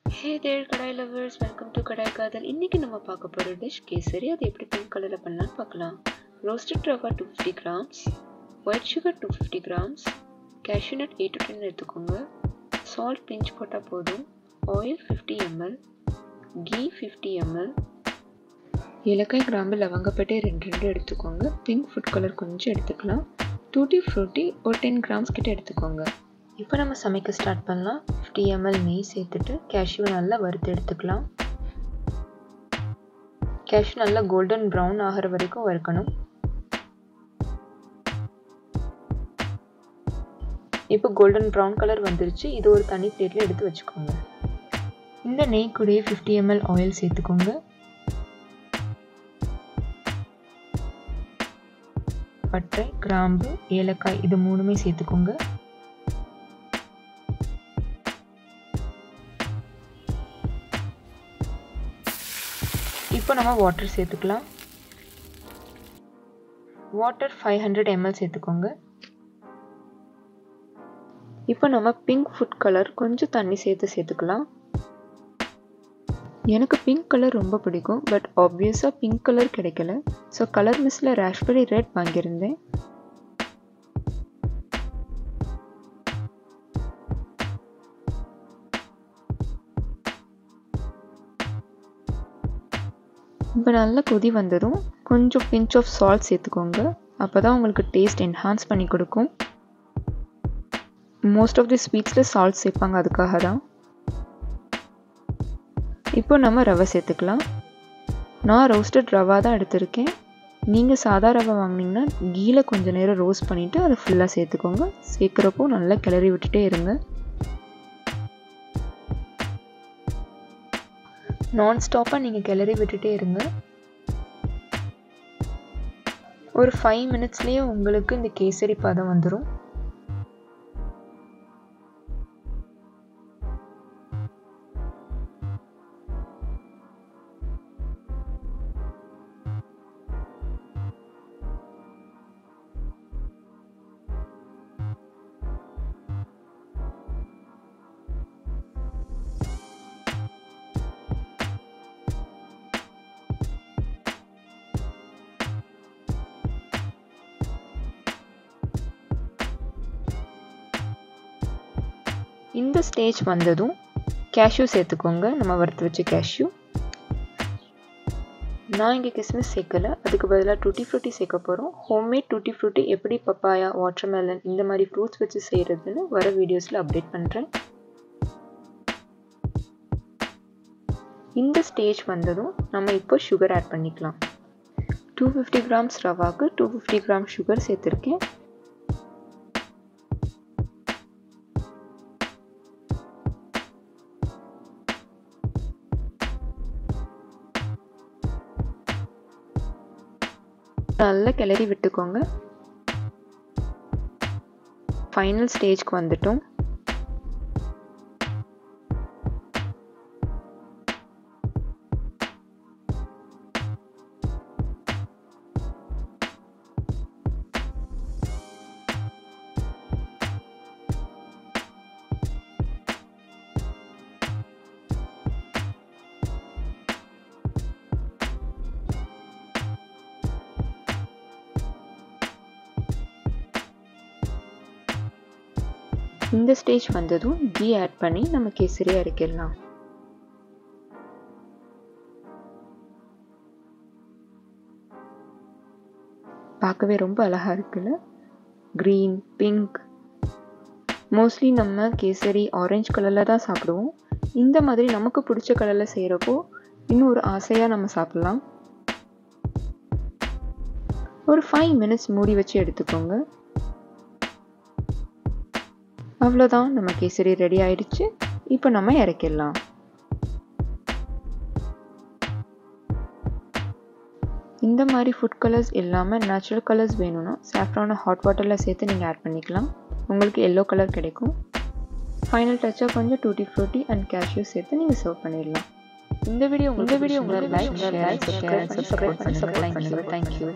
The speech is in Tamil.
Hey there kadai lovers, welcome to kadai kadal. இன்னைக்கு நம்ம பார்க்க போற டிஷ் கேசரி. அது எப்படி பிங்க் கலர்ல பண்ணலாம்னு பார்க்கலாம். roasted rava 250 grams, white sugar 250 grams, cashew nut 8 to 10 எடுத்துக்கோங்க. salt pinch போட்டா போதும். oil 50 ml, ghee 50 ml, ஏலக்காய் கிராம்பு லவங்கப்பட்டை 2 எடுத்துக்கோங்க. பிங்க் ஃபுட் கலர் கொஞ்சம் எடுத்துக்கலாம். tutti frutti ஒரு 10 grams கிட்ட எடுத்துக்கோங்க. இப்போ நம்ம சமைக்க ஸ்டார்ட் பண்ணலாம். 50 ml நெய் சேர்த்துட்டு கேஷ்யூ நல்லா வறுத்து எடுத்துக்கலாம். கேஷ்யூ நல்லா கோல்டன் ப்ரௌன் ஆகிற வரைக்கும் வறுக்கணும். இப்போ கோல்டன் ப்ரௌன் கலர் வந்துருச்சு. இது ஒரு தனி பிளேட்ல எடுத்து வச்சுக்கோங்க. இந்த நெய் கூடயே 50 ml ஆயில் சேர்த்துக்கோங்க. பட்டை, கிராம்பு, ஏலக்காய் இது மூணுமே சேர்த்துக்கோங்க. இப்போ நம்ம வாட்டர் சேர்த்துக்கலாம். வாட்டர் 500 ml சேர்த்துக்கோங்க. இப்போ நம்ம பிங்க் ஃபுட் கலர் கொஞ்சம் தண்ணி சேர்த்துக்கலாம். எனக்கு பிங்க் கலர் ரொம்ப பிடிக்கும், பட் ஆப்வியஸாக பிங்க் கலர் கிடைக்கல. ஸோ கலர் மிஸ்ல ராஸ்பெரி ரெட் வாங்கியிருந்தேன். இப்போ நல்லா கொதி வந்ததும் கொஞ்சம் பிஞ்ச் ஆஃப் சால்ட் சேர்த்துக்கோங்க. அப்போ தான் உங்களுக்கு டேஸ்ட் என்ஹான்ஸ் பண்ணி கொடுக்கும். மோஸ்ட் ஆஃப் தி ஸ்வீட்ஸில் சால்ட் சேர்ப்பாங்க, அதுக்காக தான். இப்போ நம்ம ரவை சேர்த்துக்கலாம். நான் ரோஸ்டட் ரவா தான் எடுத்திருக்கேன். நீங்கள் சாதா ரவை வாங்கினீங்கன்னா கீழே கொஞ்சம் நேரம் ரோஸ்ட் பண்ணிவிட்டு அதை ஃபுல்லாக சேர்த்துக்கோங்க. சேர்க்குறப்போ நல்லா கிளறி விட்டுட்டே இருங்க. நான்ஸ்டாப்பாக நீங்கள் கிளறி விட்டுட்டே இருங்க. ஒரு 5 மினிட்ஸ்லேயே உங்களுக்கு இந்த கேசரி பதம் வந்துடும். இந்த ஸ்டேஜ் வந்ததும் கேஷ்யூ சேர்த்துக்கோங்க. நம்ம வறுத்து வச்ச கேஷ்யூ. நான் இங்கே கிஸ்மிஸ் சேர்க்கல, அதுக்கு பதிலாக டூட்டி ஃப்ரூட்டி சேர்க்க போகிறோம். ஹோம்மேட் டூட்டி ஃப்ரூட்டி எப்படி பப்பாயா, வாட்டர்மெலன் இந்த மாதிரி ஃப்ரூட்ஸ் வச்சு செய்கிறதுன்னு வர வீடியோஸில் அப்டேட் பண்ணுறேன். இந்த ஸ்டேஜ் வந்ததும் நம்ம இப்போ சுகர் ஆட் பண்ணிக்கலாம். 250 grams ரவாக்கு 250 grams சுகர் சேர்த்துருக்கேன். நல்லா கிளறி விட்டுக்கோங்க. ஃபைனல் ஸ்டேஜ்க்கு வந்துட்டோம். இந்த ஸ்டேஜ் வந்ததும் கீ ஆட் பண்ணி நம்ம கேசரி அரைக்கலாம். பார்க்கவே ரொம்ப அழகா இருக்குல்ல? Green, pink. மோஸ்ட்லி நம்ம கேசரி ஆரஞ்சு கலர்ல தான் சாப்பிடுவோம். இந்த மாதிரி நமக்கு பிடிச்ச கலர்ல செய்யறப்போ இன்னும் ஒரு ஆசையா நம்ம சாப்பிடலாம். ஒரு 5 மினிட்ஸ் மூடி வச்சு எடுத்துக்கோங்க. அவ்வளோதான், நம்ம கேசரி ரெடி ஆயிடுச்சு. இப்போ நம்ம இறக்கிடலாம். இந்த மாதிரி ஃபுட் கலர்ஸ் இல்லாமல் நேச்சுரல் கலர்ஸ் வேணும்னா சாஃப்ரானை ஹாட் வாட்டரில் சேர்த்து நீங்கள் ஆட் பண்ணிக்கலாம். உங்களுக்கு எல்லோ கலர் கிடைக்கும். ஃபைனல் டச்சாக கொஞ்சம் டூட்டி ஃப்ரூட்டி அண்ட் கேஷ்யூ சேர்த்து நீங்கள் சர்வ் பண்ணிடலாம். இந்த வீடியோ உங்களுக்கு லைக், ஷேர், சப்ஸ்கிரைப் பண்ணுங்க. தேங்க்யூ.